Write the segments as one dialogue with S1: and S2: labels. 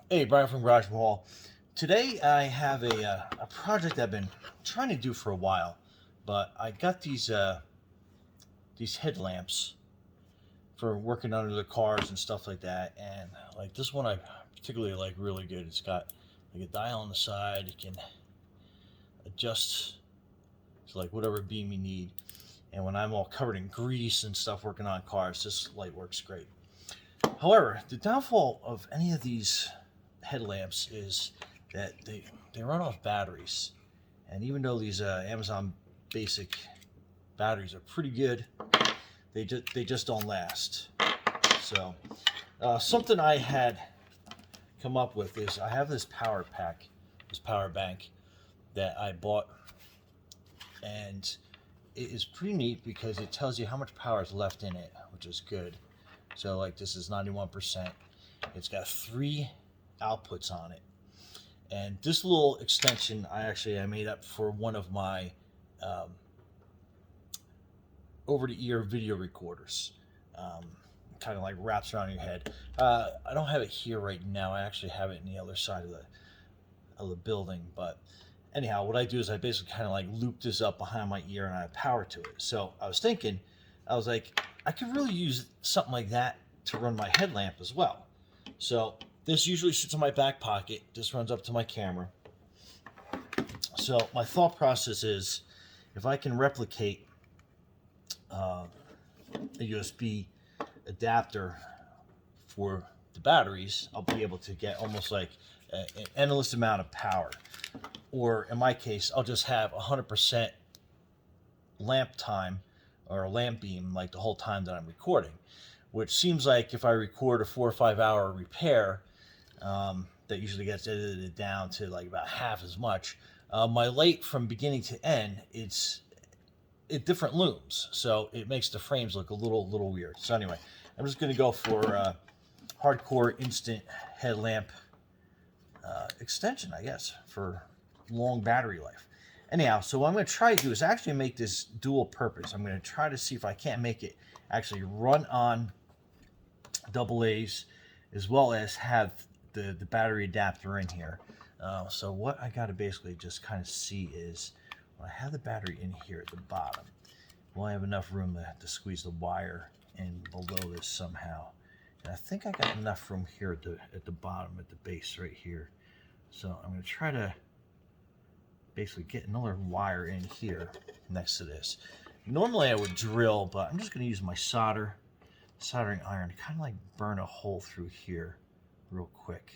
S1: Hey, Brian from Garage Wall. Today I have a project I've been trying to do for a while, but I got these headlamps for working under the cars and stuff like that, and like this one I particularly like really good. It's got like a dial on the side. You can adjust to like whatever beam you need, and when I'm all covered in grease and stuff working on cars, this light works great. However, the downfall of any of these headlamps is that they run off batteries, and even though these Amazon basic batteries are pretty good, they just don't last. So something I had come up with is I have this power pack, this power bank that I bought, and it is pretty neat because it tells you how much power is left in it, which is good. So like this is 91%. It's got 3 outputs on it, and this little extension I made up for one of my over-the-ear video recorders. Kind of like wraps around your head. I don't have it here right now. I actually have it in the other side of the building, but anyhow, what I do is I basically kind of like loop this up behind my ear and I have power to it. So I was thinking, I was like, I could really use something like that to run my headlamp as well. So this usually sits in my back pocket. This runs up to my camera. So my thought process is, if I can replicate a USB adapter for the batteries, I'll be able to get almost like an endless amount of power. Or in my case, I'll just have 100% lamp time or lamp beam like the whole time that I'm recording, which seems like if I record a 4 or 5 hour repair, that usually gets edited down to like about half as much. My light from beginning to end, it's different looms, so it makes the frames look a little weird. So anyway, I'm just going to go for hardcore instant headlamp extension, I guess, for long battery life. Anyhow, so what I'm going to try to do is actually make this dual purpose. I'm going to try to see if I can't make it actually run on AA's as well as have the battery adapter in here. So what I got to basically just kind of see is, when I have the battery in here at the bottom, will I have enough room to squeeze the wire in below this somehow? And I think I got enough room here at the bottom, at the base right here. So I'm going to try to basically get another wire in here next to this. Normally I would drill, but I'm just going to use my soldering iron to kind of like burn a hole through here real quick.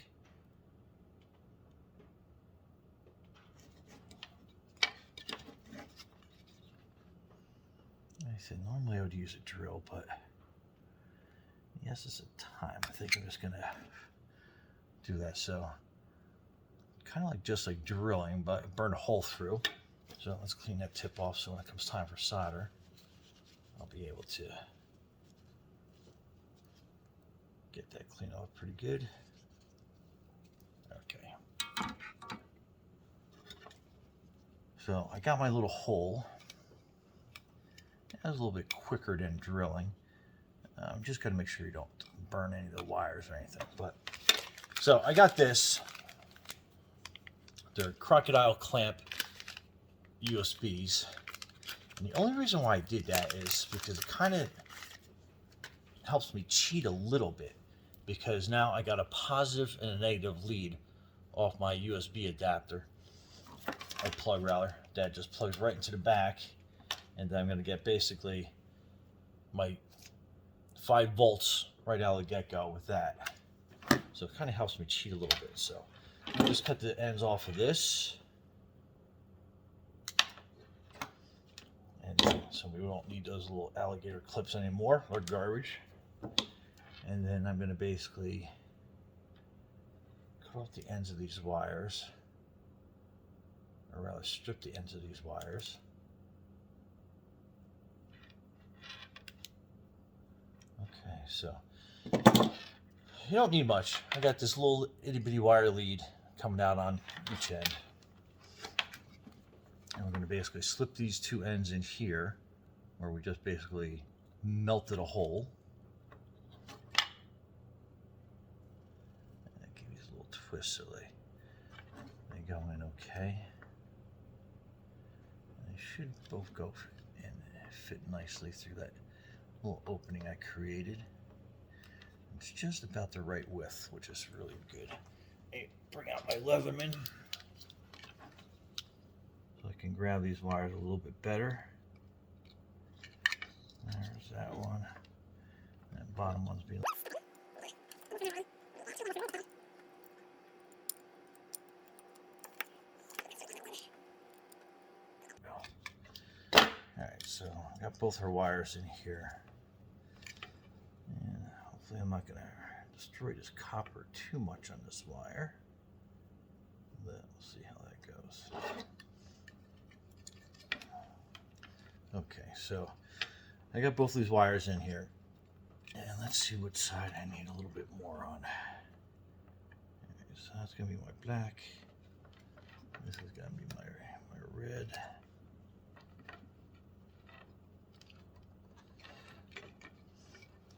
S1: Like I said, normally I would use a drill, but yes, it's a time. I think I'm just going to do that. So kind of like just like drilling, but burn a hole through. So let's clean that tip off so when it comes time for solder, I'll be able to get that cleaned off pretty good. Okay. So I got my little hole. That was a little bit quicker than drilling. Just got to make sure you don't burn any of the wires or anything. But so I got this. They're crocodile clamp USBs. And the only reason why I did that is because it kind of helps me cheat a little bit, because now I got a positive and a negative lead off my USB adapter, or plug rather, that just plugs right into the back, and then I'm going to get basically my 5 volts right out of the get-go with that. So it kind of helps me cheat a little bit. So I'll just cut the ends off of this, and so we won't need those little alligator clips anymore, or garbage. And then I'm going to basically cut off the ends of these wires, or rather strip the ends of these wires. Okay, so you don't need much. I got this little itty bitty wire lead coming out on each end. And we're going to basically slip these 2 ends in here, where we just basically melted a hole. And give these a little twist so they go in okay. They should both go and fit nicely through that little opening I created. It's just about the right width, which is really good. Hey, bring out my Leatherman so I can grab these wires a little bit better. There's that one. That bottom one's being. Alright, so I got both her wires in here. And hopefully I'm not going to destroy this copper too much on this wire. But we'll see how that goes. Okay, so I got both these wires in here. And let's see what side I need a little bit more on. Okay, so that's going to be my black. This is going to be my red.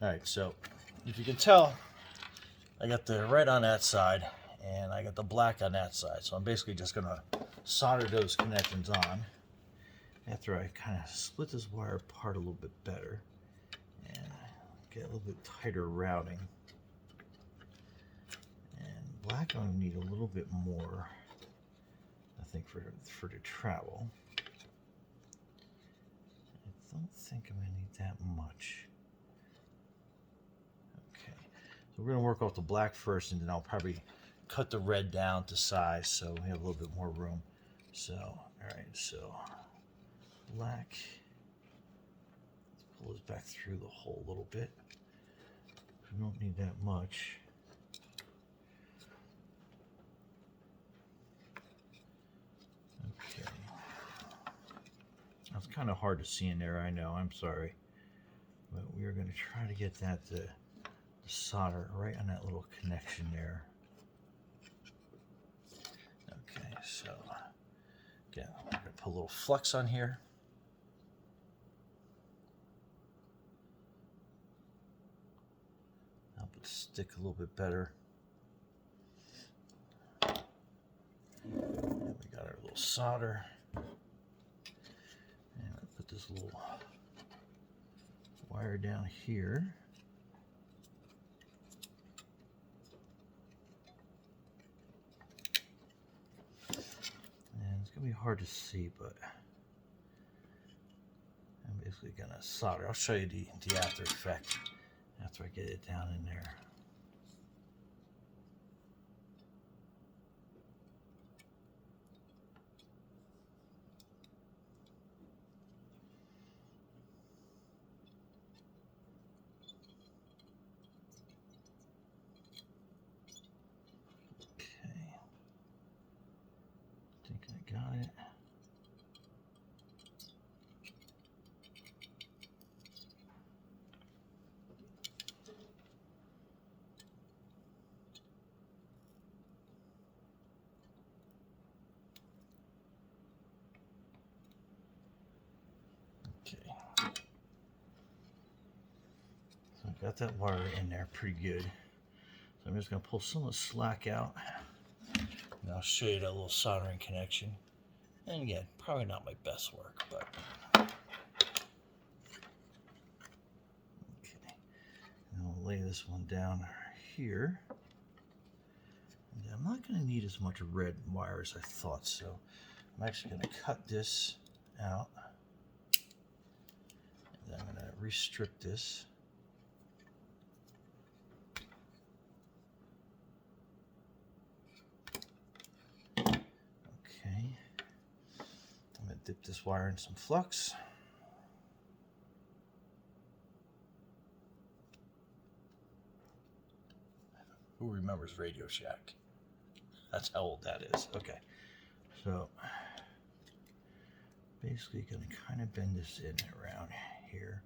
S1: Alright, so if you can tell, I got the red on that side and I got the black on that side. So I'm basically just going to solder those connections on after I kind of split this wire apart a little bit better and get a little bit tighter routing. And black I'm going to need a little bit more, I think, for the travel. I don't think I'm going to need that much. So we're going to work off the black first, and then I'll probably cut the red down to size so we have a little bit more room. So, alright, so black. Let's pull this back through the hole a little bit. We don't need that much. Okay. That's kind of hard to see in there, I know, I'm sorry. But we are going to try to get that to solder right on that little connection there. Okay, so again, I'm going to put a little flux on here. Help it stick a little bit better. And we got our little solder. And I put this little wire down here. It's going to be hard to see, but I'm basically going to solder. I'll show you the after effect after I get it down in there. Okay. I think I got it. Okay. So I got that wire in there pretty good. So I'm just going to pull some of the slack out. And I'll show you that little soldering connection. And again, probably not my best work, but okay. And I'll lay this one down here. And I'm not going to need as much red wire as I thought, so I'm actually going to cut this out. And then I'm going to restrip this. Okay. I'm going to dip this wire in some flux. Who remembers Radio Shack? That's how old that is. Okay. So basically going to kind of bend this in around here.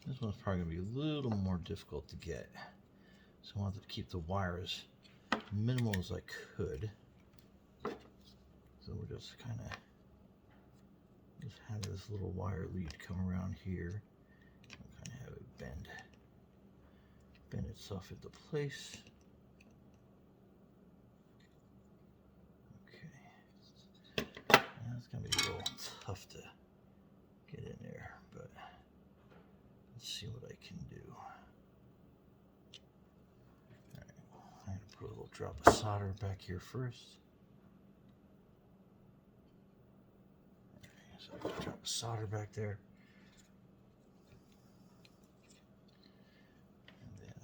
S1: This one's probably going to be a little more difficult to get. So I wanted to keep the wire as minimal as I could. So we're just kind of have this little wire lead come around here and kind of have it bend. spin itself into place. Okay. That's going to be a little tough to get in there, but let's see what I can do. All right. I'm going to put a little drop of solder back here first. So I can drop a solder back there. And then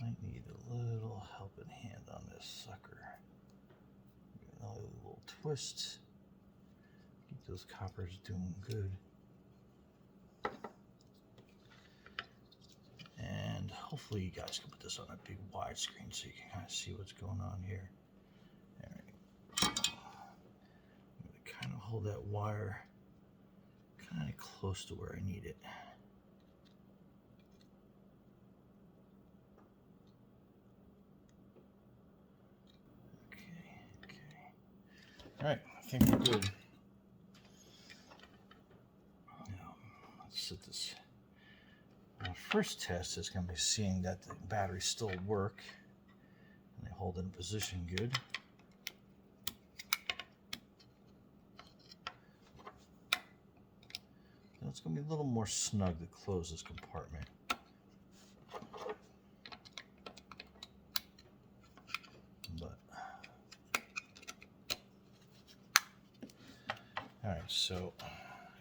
S1: might need a little helping hand on this sucker. Another little twist. Keep those coppers doing good. And hopefully you guys can put this on a big wide screen so you can kind of see what's going on here. All right. Kind of hold that wire kind of close to where I need it. Okay. All right, I think we're good. Now, let's set this. Our first test is going to be seeing that the batteries still work and they hold in position good. It's going to be a little more snug to close this compartment. But all right, so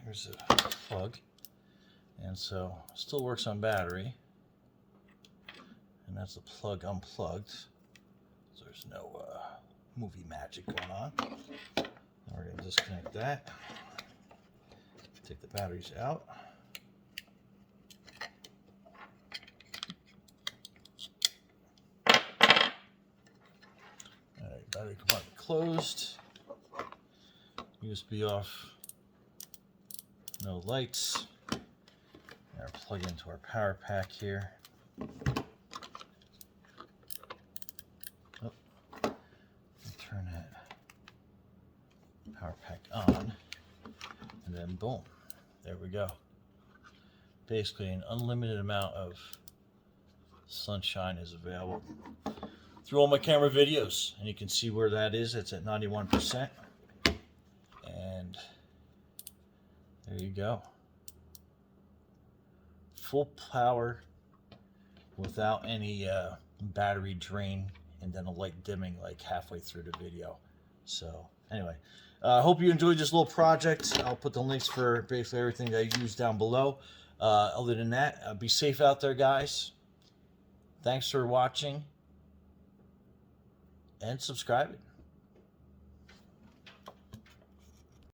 S1: here's a plug, and so still works on battery, and that's the plug unplugged. So there's no movie magic going on. Now we're going to disconnect that. Take the batteries out. Alright, battery compartment closed. USB off. No lights. Now plug into our power pack here. Oh, turn that power pack on, and then boom. There we go. Basically, an unlimited amount of sunshine is available through all my camera videos. And you can see where that is. It's at 91%. And there you go. Full power without any battery drain and then a light dimming like halfway through the video. So anyway. I hope you enjoyed this little project. I'll put the links for basically everything that I use down below. Other than that, be safe out there, guys. Thanks for watching and subscribing.